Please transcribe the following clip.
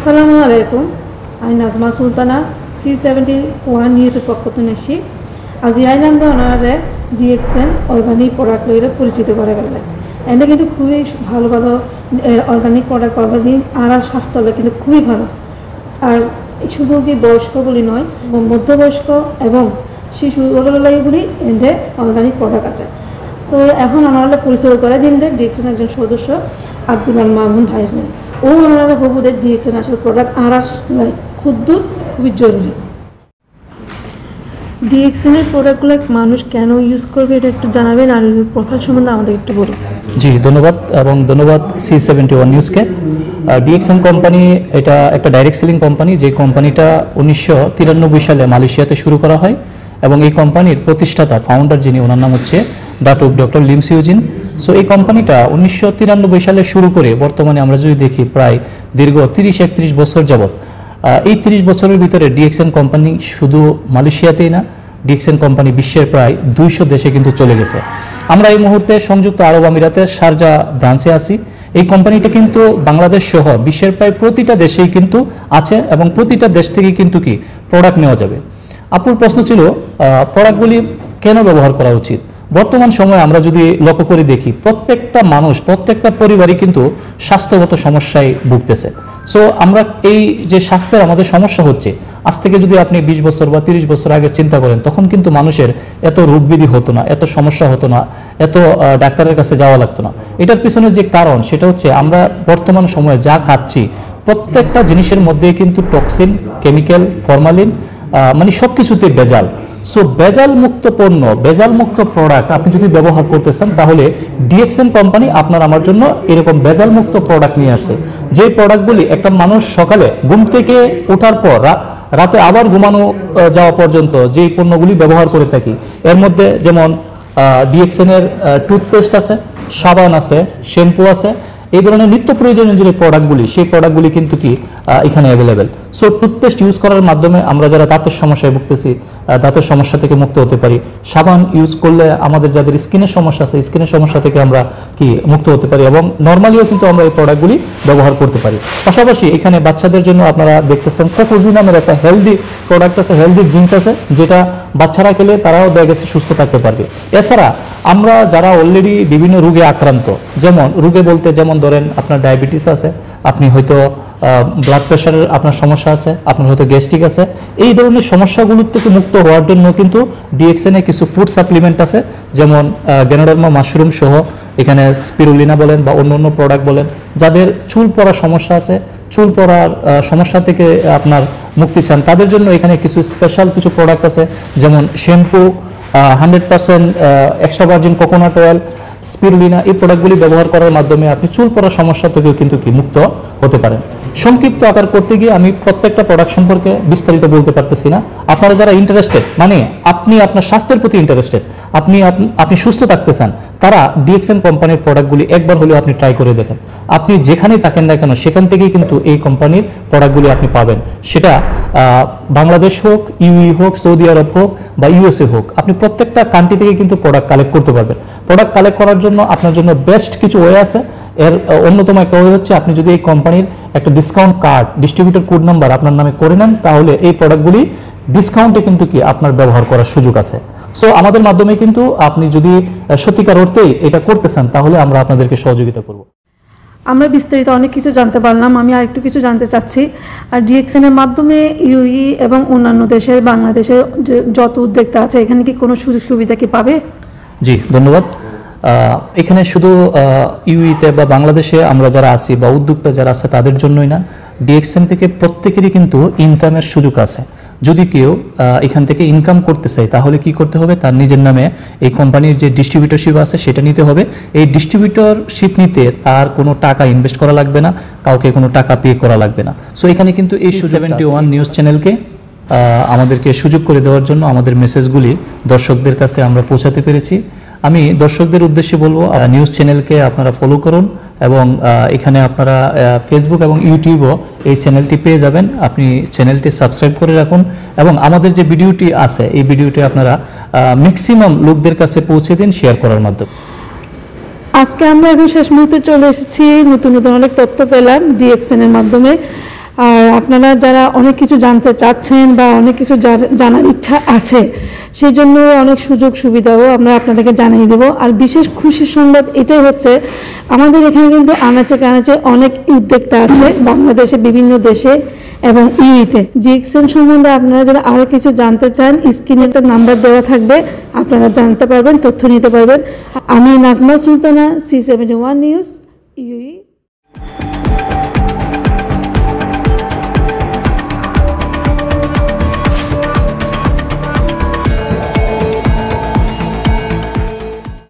আসসালামু আলাইকুম। আমি নাজমা সুলতানা C71 নিউজের পক্ষ থেকে আসি। আজি আইলাম ওনারে ডিএক্সএন অর্গানিক প্রোডাক্ট লইলে পরিচিত করে ফেলে। এটা কিন্তু খুবই ভালো ভালো অর্গানিক প্রোডাক্ট পাওয়া যায় আর স্বাস্থ্য কিন্তু খুবই ভালো। আর শুধু কি বয়স্ক বলি নয়, মধ্যবয়স্ক এবং শিশু বলি এতে অর্গানিক প্রোডাক্ট আছে। তো এখন ওনারা পরিচয় করে দিন যে ডিএক্সএন একজন সদস্য আব্দুল মামুন ভাই নেই ও ওনারা হবুদের ডিএক্সএন আসলে প্রোডাক্ট আর খুবই জরুরি। ডিএক্সএনের প্রোডাক্টগুলো মানুষ কেন ইউজ করবে এটা একটু জানাবেন আর প্রোফাইল সম্বন্ধে আমাদের একটু বলুন। জি ধন্যবাদ এবং ধন্যবাদ C71 নিউজকে। ডিএক্সএন কোম্পানি এটা একটা ডাইরেক্ট সেলিং কোম্পানি, যে কোম্পানিটা 1993 সালে মালয়েশিয়াতে শুরু করা হয় এবং এই কোম্পানির প্রতিষ্ঠাতা ফাউন্ডার যিনি ওনার নাম হচ্ছে ডক্টর লিম সিউজিন। সো এই কোম্পানিটা 1993 সালে শুরু করে বর্তমানে আমরা যদি দেখি প্রায় দীর্ঘ 30-31 বছর যাবৎ, এই 30 বছরের ভিতরে ডিএক্সএন কোম্পানি শুধু মালয়েশিয়াতেই না, ডিএক্সএন কোম্পানি বিশ্বের প্রায় 200 দেশে কিন্তু চলে গেছে। আমরা এই মুহূর্তে সংযুক্ত আরব আমিরাতের শারজা ব্রাঞ্চে আছি। এই কোম্পানিটা কিন্তু বাংলাদেশ সহ বিশ্বের প্রায় প্রতিটা দেশেই কিন্তু আছে এবং প্রতিটা দেশ থেকে কিন্তু কি প্রোডাক্ট নেওয়া যাবে। আপুর প্রশ্ন ছিল প্রোডাক্টগুলি কেন ব্যবহার করা উচিত। বর্তমান সময়ে আমরা যদি লক্ষ্য করে দেখি প্রত্যেকটা মানুষ, প্রত্যেকটা পরিবারই কিন্তু স্বাস্থ্যগত সমস্যায় ভুগতেছে। সো আমরা এই যে স্বাস্থ্যের আমাদের সমস্যা হচ্ছে, আজ থেকে যদি আপনি 20 বছর বা 30 বছর আগে চিন্তা করেন, তখন কিন্তু মানুষের এত রোগবিধি হতো না, এত সমস্যা হতো না, এত ডাক্তারের কাছে যাওয়া লাগতো না। এটার পিছনে যে কারণ সেটা হচ্ছে আমরা বর্তমান সময়ে যা খাচ্ছি প্রত্যেকটা জিনিসের মধ্যে কিন্তু টক্সিন, কেমিক্যাল, ফরমালিন, মানে সব কিছুতে ভেজাল। সো ভেজাল মুক্ত পণ্য, ভেজাল মুক্ত প্রোডাক্ট আপনি যদি ব্যবহার করতে চান তাহলে ডিএক্সএন কোম্পানি আপনার আমার জন্য এরকম ভেজাল মুক্ত প্রোডাক্ট নিয়ে আসছে। যে প্রোডাক্টগুলি একটা মানুষ সকালে ঘুম থেকে ওঠার পর রাতে আবার ঘুমানো যাওয়া পর্যন্ত যেই পণ্যগুলি ব্যবহার করে থাকি, এর মধ্যে যেমন ডিএক্সএন এর টুথপেস্ট আছে, সাবান আছে, শ্যাম্পু আছে, এই ধরনের নিত্য প্রয়োজনীয় যে প্রোডাক্টগুলি সেই প্রোডাক্টগুলি কিন্তু কি এখানে অ্যাভেলেবেল। সো টুথপেস্ট ইউজ করার মাধ্যমে আমরা যারা দাঁতের সমস্যায় ভুগতেছি দাঁতের সমস্যা থেকে মুক্ত হতে পারি। সাবান ইউজ করলে আমাদের যাদের স্কিনের সমস্যা আছে স্কিনের সমস্যা থেকে আমরা কি মুক্ত হতে পারি এবং নর্মালিও কিন্তু আমরা এই প্রোডাক্টগুলি ব্যবহার করতে পারি। পাশাপাশি এখানে বাচ্চাদের জন্য আপনারা দেখতেছেন কোকোজি নামের একটা হেলদি প্রোডাক্ট আছে, হেলদি ড্রিঙ্কস আছে, যেটা বাচ্চারা খেলে তারাও দেখা গেছে সুস্থ থাকতে পারবে। এছাড়া আমরা যারা অলরেডি বিভিন্ন রোগে আক্রান্ত, যেমন রোগে বলতে যেমন ধরেন আপনার ডায়াবেটিস আছে, আপনি হয়তো ব্লাড প্রেশারের আপনার সমস্যা আছে, আপনার হয়তো গ্যাস্ট্রিক আছে, এই ধরনের সমস্যাগুলোর থেকে মুক্ত হওয়ার জন্য কিন্তু ডিএক্সএনে কিছু ফুড সাপ্লিমেন্ট আছে, যেমন গ্যানোডার্মা মাশরুম সহ এখানে স্পিরুলিনা বলেন বা অন্য প্রোডাক্ট বলেন। যাদের চুল পড়ার সমস্যা আছে, চুল পড়ার সমস্যা থেকে আপনার মুক্তি চান, তাদের জন্য এখানে কিছু স্পেশাল কিছু প্রোডাক্ট আছে, যেমন shampoo, 100% extra virgin coconut oil, spirulina, এই প্রোডাক্টগুলি ব্যবহার করার মাধ্যমে আপনি চুল পড়ার সমস্যা থেকেও কিন্তু কি মুক্ত হতে পারেন। সংক্ষিপ্ত আকার করতে গিয়ে আমি প্রত্যেকটা প্রোডাক্ট সম্পর্কে বিস্তারিত বলতে পারতেছি না। আপনারা যারা ইন্টারেস্টেড, মানে আপনি আপনার স্বাস্থ্যের প্রতি ইন্টারেস্টেড, আপনি সুস্থ থাকতে চান, তারা ডিএক্সএন কোম্পানির প্রোডাক্টগুলি একবার হলেও আপনি ট্রাই করে দেখেন। আপনি যেখানেই থাকেন না কেন সেখান থেকেই কিন্তু এই কোম্পানির প্রোডাক্টগুলি আপনি পাবেন। সেটা বাংলাদেশ হোক, ইউই হোক, সৌদি আরব হোক বা ইউএসএ হোক, আপনি প্রত্যেকটা কান্ট্রি থেকে কিন্তু প্রোডাক্ট কালেক্ট করতে পারবেন। প্রোডাক্ট কালেক্ট করার জন্য আপনার জন্য বেস্ট কিছু ওয়ে আছে। এর অন্যতম একটা ওয়ে হচ্ছে আপনি যদি এই কোম্পানির একটা discount card, distributor code number আপনার নামে করে নেন, তাহলে এই প্রোডাক্টগুলি ডিসকাউন্টে কিন্তু কি আপনার ব্যবহার করার সুযোগ আছে। সো আমাদের মাধ্যমে কিন্তু আপনি যদি সত্যিকার অর্থেই এটা করতে চান তাহলে আমরা আপনাদেরকে সহযোগিতা করব। আমরা বিস্তারিত অনেক কিছু জানতে পারলাম। আমি আরেকটু কিছু জানতে চাচ্ছি। আর ডিএক্সএনের মাধ্যমে ইউই এবং অন্যান্য দেশের, বাংলাদেশের যত উদ্যোক্তা আছে এখানে কি কোনো সুযোগ সুবিধা কি পাবে? জি ধন্যবাদ। এখানে শুধু ইউইতে বা বাংলাদেশে আমরা যারা আছি বা উদ্যোক্তা যারা আছে তাদের জন্যই না, ডিএক্সএন থেকে প্রত্যেকেরই কিন্তু ইনকামের সুযোগ আছে। যদি কেউ এখান থেকে ইনকাম করতে চায় তাহলে কি করতে হবে, তার নিজের নামে এই কোম্পানির যে ডিস্ট্রিবিউটরশিপ আছে সেটা নিতে হবে। এই ডিস্ট্রিবিউটরশিপ নিতে তার কোনো টাকা ইনভেস্ট করা লাগবে না, কাউকে কোনো টাকা পে করা লাগবে না। সো এখানে কিন্তু এই C71 নিউজ চ্যানেলকে আমাদেরকে সুযোগ করে দেওয়ার জন্য আমাদের মেসেজগুলি দর্শকদের কাছে আমরা পৌঁছাতে পেরেছি। আমি দর্শকদের উদ্দেশ্যে বলবো নিউজ চ্যানেলকে আপনারা ফলো করুন এবং এখানে আপনারা ফেসবুক এবং ইউটিউবও এই চ্যানেলটি পেয়ে যাবেন। আপনি চ্যানেলটি সাবস্ক্রাইব করে রাখুন এবং আমাদের যে ভিডিওটি আছে এই ভিডিওটি আপনারা ম্যাক্সিমাম লোকদের কাছে পৌঁছে দিন শেয়ার করার মাধ্যমে। আজকে আমরা এখন শেষ মুহূর্তে চলে এসেছি। নতুন নতুন অনেক তথ্য পেলাম ডিএক্সএন এর মাধ্যমে। আর আপনারা যারা অনেক কিছু জানতে চাচ্ছেন বা অনেক কিছু জানার ইচ্ছা আছে, সেই জন্য অনেক সুযোগ সুবিধাও আমরা আপনাদেরকে জানিয়ে দেব। আর বিশেষ খুশির সংবাদ এটাই হচ্ছে, আমাদের এখানে কিন্তু আনাচে কানাচে অনেক উদ্যোক্তা আছে বাংলাদেশে, বিভিন্ন দেশে এবং ইউইতে। জিএক্সএন সম্বন্ধে আপনারা যদি আরও কিছু জানতে চান, স্ক্রিনে একটা নাম্বার দেওয়া থাকবে, আপনারা জানতে পারবেন, তথ্য নিতে পারবেন। আমি Nazma Sultana, C71 news, UE.